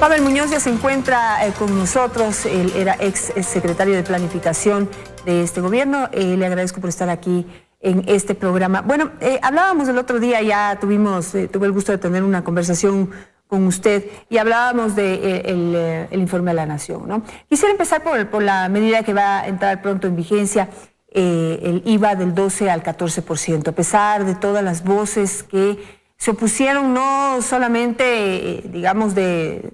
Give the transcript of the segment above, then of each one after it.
Pavel Muñoz ya se encuentra con nosotros, él era ex secretario de Planificación de este gobierno. Le agradezco por estar aquí en este programa. Bueno, hablábamos el otro día, ya tuve el gusto de tener una conversación con usted y hablábamos de el informe de la Nación, ¿no? Quisiera empezar por la medida que va a entrar pronto en vigencia, el IVA del 12 al 14%, a pesar de todas las voces que se opusieron, no solamente, digamos, de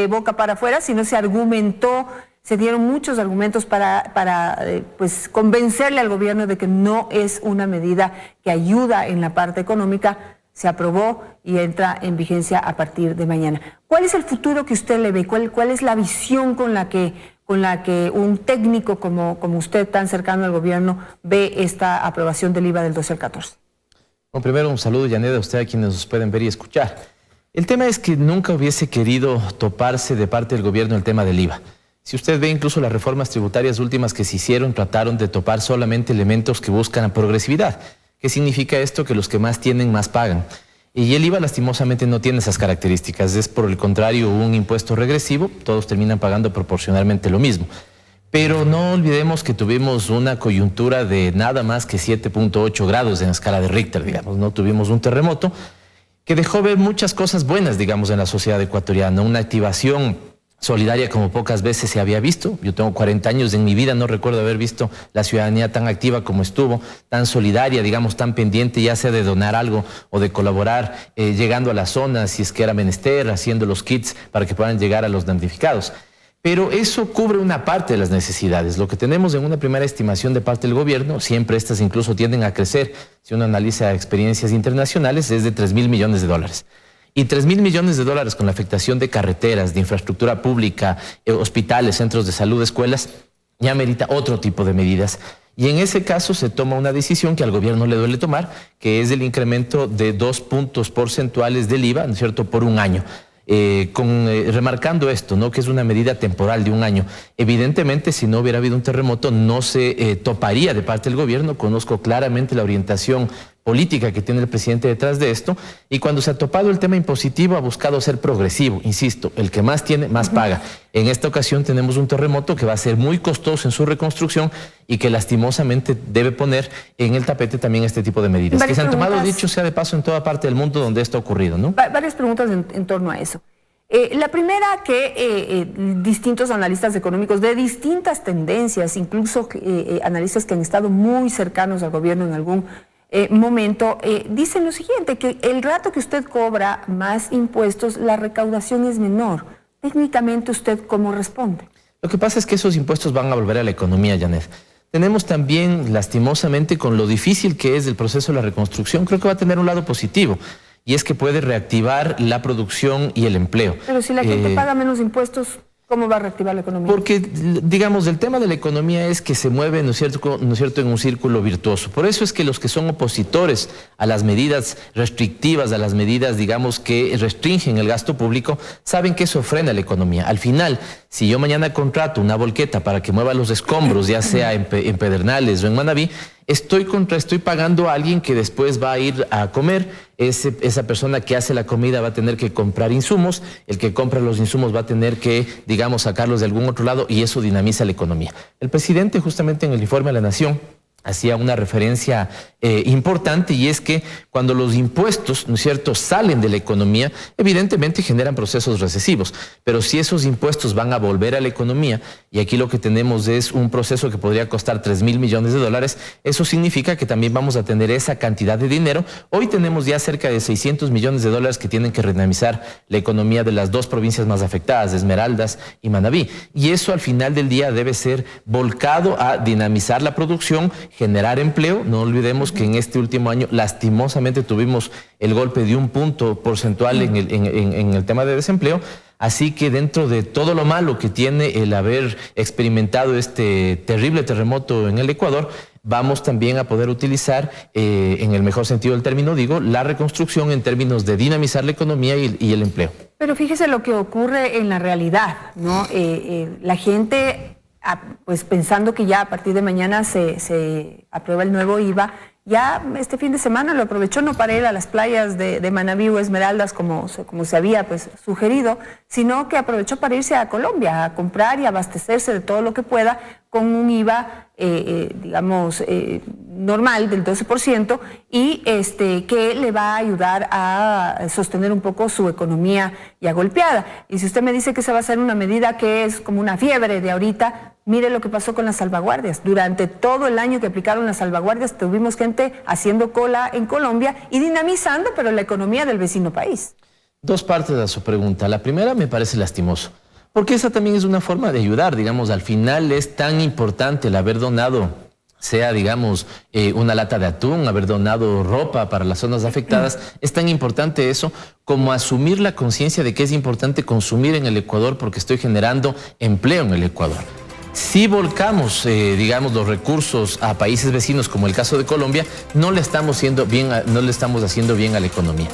boca para afuera, sino se argumentó, se dieron muchos argumentos para pues convencerle al gobierno de que no es una medida que ayuda en la parte económica. Se aprobó y entra en vigencia a partir de mañana. ¿Cuál es el futuro que usted le ve? ¿Cuál es la visión con la que un técnico como usted, tan cercano al gobierno, ve esta aprobación del IVA del 12 al 14? Bueno, primero un saludo, Janet, a usted, a quienes nos pueden ver y escuchar. El tema es que nunca hubiese querido toparse de parte del gobierno el tema del IVA. Si usted ve incluso las reformas tributarias últimas que se hicieron, trataron de topar solamente elementos que buscan la progresividad. ¿Qué significa esto? Que los que más tienen, más pagan. Y el IVA lastimosamente no tiene esas características. Es por el contrario un impuesto regresivo, todos terminan pagando proporcionalmente lo mismo. Pero no olvidemos que tuvimos una coyuntura de nada más que 7.8 grados en la escala de Richter, digamos, ¿no? Tuvimos un terremoto que dejó ver muchas cosas buenas, digamos, en la sociedad ecuatoriana, una activación solidaria como pocas veces se había visto. Yo tengo 40 años, en mi vida no recuerdo haber visto la ciudadanía tan activa como estuvo, tan solidaria, digamos, tan pendiente, ya sea de donar algo o de colaborar, llegando a las zonas, si es que era menester, haciendo los kits para que puedan llegar a los damnificados. Pero eso cubre una parte de las necesidades. Lo que tenemos en una primera estimación de parte del gobierno, siempre estas incluso tienden a crecer, si uno analiza experiencias internacionales, es de 3.000 millones de dólares. Y 3.000 millones de dólares con la afectación de carreteras, de infraestructura pública, hospitales, centros de salud, escuelas, ya merita otro tipo de medidas. Y en ese caso se toma una decisión que al gobierno le duele tomar, que es el incremento de 2 puntos porcentuales del IVA, ¿no es cierto?, por un año. Remarcando esto, ¿no?, que es una medida temporal de un año. Evidentemente, si no hubiera habido un terremoto, no se toparía de parte del gobierno. Conozco claramente la orientación política que tiene el presidente detrás de esto, y cuando se ha topado el tema impositivo ha buscado ser progresivo. Insisto, el que más tiene, más paga. En esta ocasión tenemos un terremoto que va a ser muy costoso en su reconstrucción y que lastimosamente debe poner en el tapete también este tipo de medidas que se han tomado, dicho sea de paso, en toda parte del mundo donde esto ha ocurrido, ¿no? Varias preguntas en torno a eso. La primera, que distintos analistas económicos de distintas tendencias, incluso analistas que han estado muy cercanos al gobierno en algún momento, dicen lo siguiente, que el rato que usted cobra más impuestos, la recaudación es menor. Técnicamente, ¿usted cómo responde? Lo que pasa es que esos impuestos van a volver a la economía, Janet. Tenemos también, lastimosamente, con lo difícil que es el proceso de la reconstrucción, creo que va a tener un lado positivo, y es que puede reactivar la producción y el empleo. Pero si la gente paga menos impuestos, ¿cómo va a reactivar la economía? Porque, digamos, el tema de la economía es que se mueve, ¿no es cierto?, en un círculo virtuoso. Por eso es que los que son opositores a las medidas restrictivas, a las medidas, digamos, que restringen el gasto público, saben que eso frena la economía. Al final, si yo mañana contrato una volqueta para que mueva los escombros, ya sea en Pedernales o en Manabí, estoy pagando a alguien que después va a ir a comer. Esa persona que hace la comida va a tener que comprar insumos, el que compra los insumos va a tener que, digamos, sacarlos de algún otro lado, y eso dinamiza la economía. El presidente, justamente en el informe a la Nación, hacía una referencia importante, y es que cuando los impuestos, ¿no es cierto?, salen de la economía, evidentemente generan procesos recesivos, pero si esos impuestos van a volver a la economía, y aquí lo que tenemos es un proceso que podría costar 3.000 millones de dólares, eso significa que también vamos a tener esa cantidad de dinero. Hoy tenemos ya cerca de 600 millones de dólares que tienen que redinamizar la economía de las dos provincias más afectadas, Esmeraldas y Manabí, y eso al final del día debe ser volcado a dinamizar la producción, generar empleo. No olvidemos que en este último año lastimosamente tuvimos el golpe de 1 punto porcentual en el tema de desempleo. Así que dentro de todo lo malo que tiene el haber experimentado este terrible terremoto en el Ecuador, vamos también a poder utilizar, en el mejor sentido del término, digo, la reconstrucción en términos de dinamizar la economía y el empleo. Pero fíjese lo que ocurre en la realidad, ¿no? La gente, pues pensando que ya a partir de mañana se aprueba el nuevo IVA, Ya este fin de semana lo aprovechó no para ir a las playas de Manabí o Esmeraldas como se había pues sugerido, sino que aprovechó para irse a Colombia a comprar y abastecerse de todo lo que pueda con un IVA, digamos, normal del 12% y que le va a ayudar a sostener un poco su economía ya golpeada. Y si usted me dice que se va a hacer una medida que es como una fiebre de ahorita, mire lo que pasó con las salvaguardias. Durante todo el año que aplicaron las salvaguardias tuvimos gente haciendo cola en Colombia y dinamizando, pero la economía del vecino país. Dos partes a su pregunta. La primera me parece lastimoso, porque esa también es una forma de ayudar. Digamos, al final es tan importante el haber donado, sea, digamos, una lata de atún, haber donado ropa para las zonas afectadas, es tan importante eso como asumir la conciencia de que es importante consumir en el Ecuador porque estoy generando empleo en el Ecuador. Si volcamos, digamos, los recursos a países vecinos, como el caso de Colombia, no le estamos haciendo bien a la economía.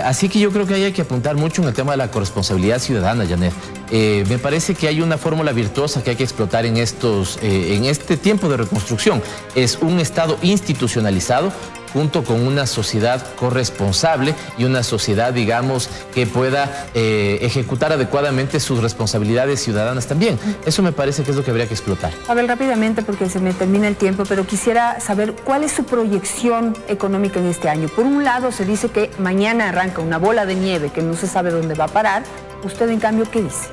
Así que yo creo que hay que apuntar mucho en el tema de la corresponsabilidad ciudadana, Janet. Me parece que hay una fórmula virtuosa que hay que explotar en este tiempo de reconstrucción. Es un Estado institucionalizado junto con una sociedad corresponsable y una sociedad, digamos, que pueda ejecutar adecuadamente sus responsabilidades ciudadanas también. Eso me parece que es lo que habría que explotar. Abel, rápidamente, porque se me termina el tiempo, pero quisiera saber cuál es su proyección económica en este año. Por un lado, se dice que mañana arranca una bola de nieve que no se sabe dónde va a parar. ¿Usted, en cambio, qué dice?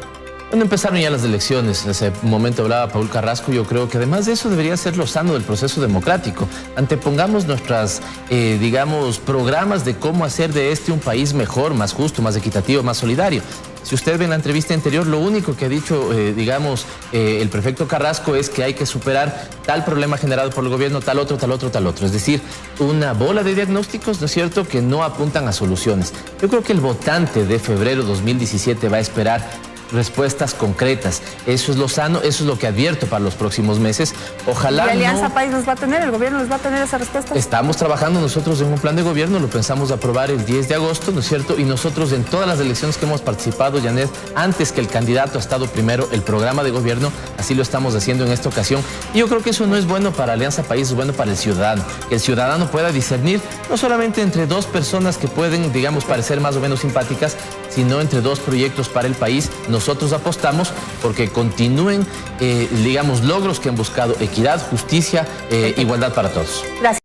Bueno, empezaron ya las elecciones. Hace un momento hablaba Paul Carrasco. Yo creo que además de eso debería ser lo sano del proceso democrático. Antepongamos nuestras, digamos, programas de cómo hacer de un país mejor, más justo, más equitativo, más solidario. Si usted ve en la entrevista anterior, lo único que ha dicho, digamos, el prefecto Carrasco es que hay que superar tal problema generado por el gobierno, tal otro, tal otro, tal otro. Es decir, una bola de diagnósticos, ¿no es cierto?, que no apuntan a soluciones. Yo creo que el votante de febrero 2017 va a esperar respuestas concretas. Eso es lo sano, eso es lo que advierto para los próximos meses. Ojalá ¿Y Alianza País los va a tener? ¿El gobierno los va a tener esas respuestas? Estamos trabajando nosotros en un plan de gobierno, lo pensamos aprobar el 10 de agosto, ¿no es cierto? Y nosotros en todas las elecciones que hemos participado, Janet, antes que el candidato ha estado primero el programa de gobierno, así lo estamos haciendo en esta ocasión. Y yo creo que eso no es bueno para Alianza País, es bueno para el ciudadano. Que el ciudadano pueda discernir no solamente entre dos personas que pueden, digamos, parecer más o menos simpáticas, sino entre dos proyectos para el país. Nosotros apostamos porque continúen, digamos, logros que han buscado equidad, justicia, igualdad para todos. Gracias.